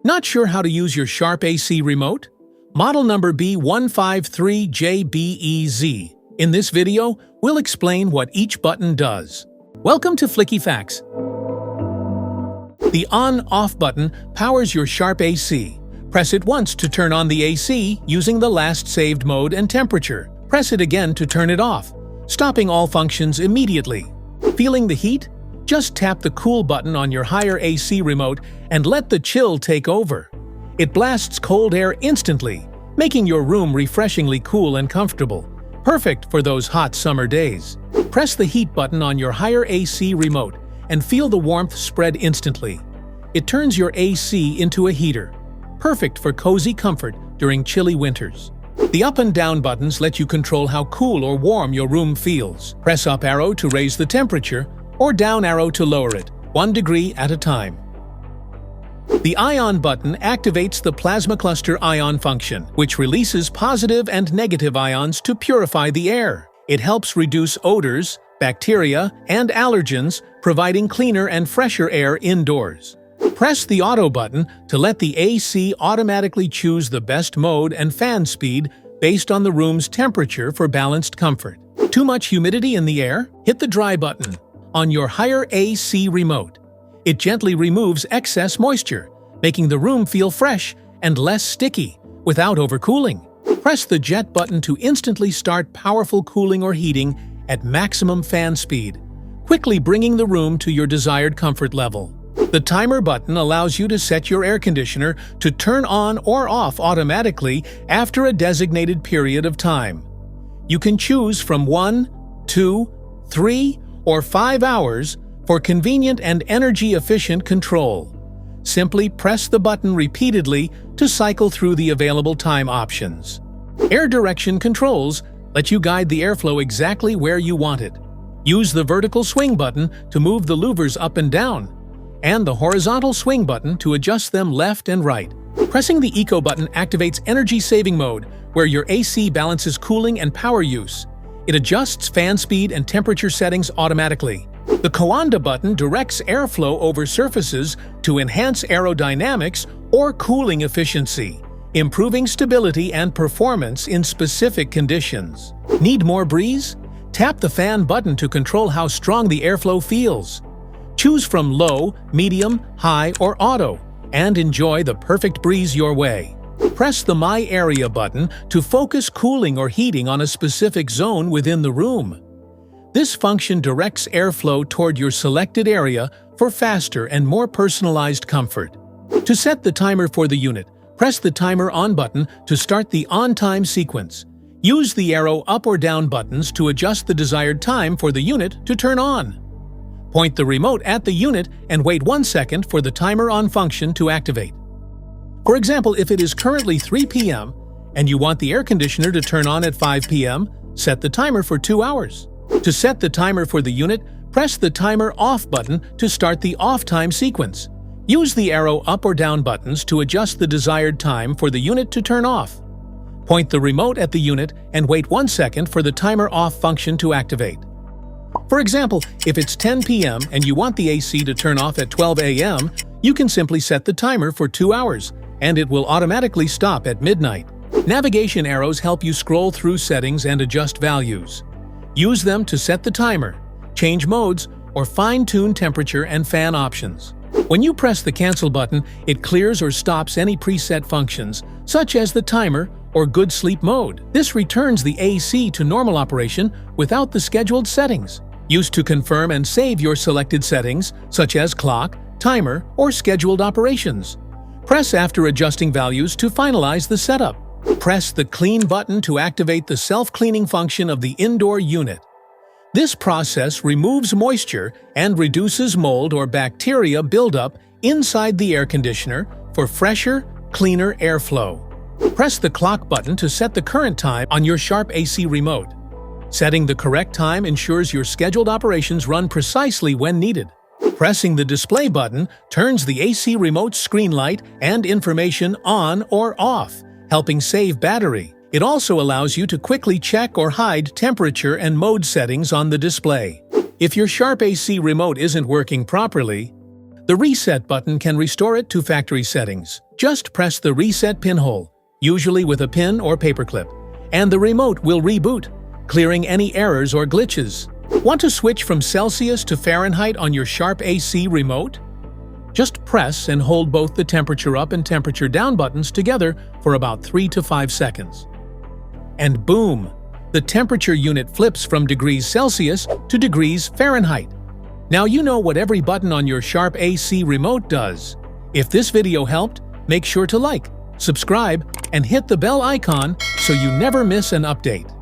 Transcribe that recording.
Not sure how to use your Sharp AC remote? Model number B153JBEZ. In this video, we'll explain what each button does. Welcome to Flicky Facts. The on-off button powers your Sharp AC. Press it once to turn on the AC using the last saved mode and temperature. Press it again to turn it off, stopping all functions immediately. Feeling the heat? Just tap the cool button on your higher AC remote and let the chill take over. It blasts cold air instantly, making your room refreshingly cool and comfortable, perfect for those hot summer days. Press the heat button on your higher AC remote and feel the warmth spread instantly. It turns your AC into a heater, perfect for cozy comfort during chilly winters. The up and down buttons let you control how cool or warm your room feels. Press up arrow to raise the temperature, or down arrow to lower it, 1 degree at a time. The ion button activates the plasma cluster ion function, which releases positive and negative ions to purify the air. It helps reduce odors, bacteria, and allergens, providing cleaner and fresher air indoors. Press the auto button to let the AC automatically choose the best mode and fan speed based on the room's temperature for balanced comfort. Too much humidity in the air? Hit the dry button on your higher AC remote. It gently removes excess moisture, making the room feel fresh and less sticky without overcooling. Press the jet button to instantly start powerful cooling or heating at maximum fan speed, quickly bringing the room to your desired comfort level. The timer button allows you to set your air conditioner to turn on or off automatically after a designated period of time. You can choose from 1, 2, 3, or 5 hours for convenient and energy-efficient control. Simply press the button repeatedly to cycle through the available time options. Air direction controls let you guide the airflow exactly where you want it. Use the vertical swing button to move the louvers up and down, and the horizontal swing button to adjust them left and right. Pressing the Eco button activates energy-saving mode, where your AC balances cooling and power use. It adjusts fan speed and temperature settings automatically. The Coanda button directs airflow over surfaces to enhance aerodynamics or cooling efficiency, improving stability and performance in specific conditions. Need more breeze? Tap the fan button to control how strong the airflow feels. Choose from low, medium, high, or auto, and enjoy the perfect breeze your way. Press the My Area button to focus cooling or heating on a specific zone within the room. This function directs airflow toward your selected area for faster and more personalized comfort. To set the timer for the unit, press the Timer On button to start the on-time sequence. Use the arrow up or down buttons to adjust the desired time for the unit to turn on. Point the remote at the unit and wait 1 second for the Timer On function to activate. For example, if it is currently 3 p.m. and you want the air conditioner to turn on at 5 p.m., set the timer for 2 hours. To set the timer for the unit, press the Timer Off button to start the off time sequence. Use the arrow up or down buttons to adjust the desired time for the unit to turn off. Point the remote at the unit and wait 1 second for the Timer Off function to activate. For example, if it's 10 p.m. and you want the AC to turn off at 12 a.m., you can simply set the timer for 2 hours, and it will automatically stop at midnight. Navigation arrows help you scroll through settings and adjust values. Use them to set the timer, change modes, or fine-tune temperature and fan options. When you press the Cancel button, it clears or stops any preset functions, such as the timer or good sleep mode. This returns the AC to normal operation without the scheduled settings. Use to confirm and save your selected settings, such as clock, timer, or scheduled operations. Press after adjusting values to finalize the setup. Press the Clean button to activate the self-cleaning function of the indoor unit. This process removes moisture and reduces mold or bacteria buildup inside the air conditioner for fresher, cleaner airflow. Press the Clock button to set the current time on your Sharp AC remote. Setting the correct time ensures your scheduled operations run precisely when needed. Pressing the Display button turns the AC remote's screen light and information on or off, helping save battery. It also allows you to quickly check or hide temperature and mode settings on the display. If your Sharp AC remote isn't working properly, The reset button can restore it to factory settings. Just press the reset pinhole, usually with a pin or paperclip, and the remote will reboot, clearing any errors or glitches. Want to switch from Celsius to Fahrenheit on your Sharp AC remote? Just press and hold both the temperature up and temperature down buttons together for about 3 to 5 seconds. And boom! The temperature unit flips from degrees Celsius to degrees Fahrenheit. Now you know what every button on your Sharp AC remote does. If this video helped, make sure to like, subscribe, and hit the bell icon so you never miss an update.